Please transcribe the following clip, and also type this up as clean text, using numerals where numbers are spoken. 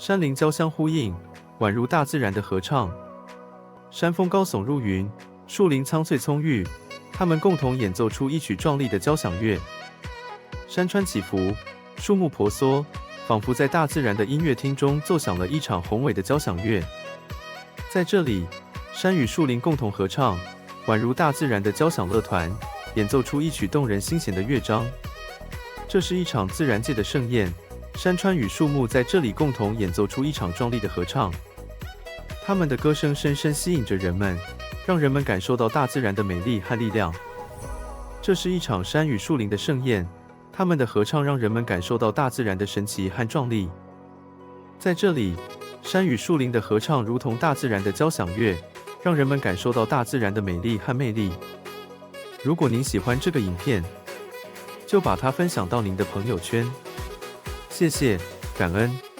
山林交相呼应，宛如大自然的合唱。山峰高耸入云，树林苍翠葱郁，它们共同演奏出一曲壮丽的交响乐。山川起伏，树木婆娑，仿佛在大自然的音乐厅中奏响了一场宏伟的交响乐。在这里，山与树林共同合唱，宛如大自然的交响乐团，演奏出一曲动人心弦的乐章。这是一场自然界的盛宴，山川与树木在这里共同演奏出一场壮丽的合唱。他们的歌声深深吸引着人们，让人们感受到大自然的美丽和力量。这是一场山与树林的盛宴，他们的合唱让人们感受到大自然的神奇和壮丽。在这里，山与树林的合唱如同大自然的交响乐，让人们感受到大自然的美丽和魅力。如果您喜欢这个影片，就把它分享到您的朋友圈。谢谢，感恩。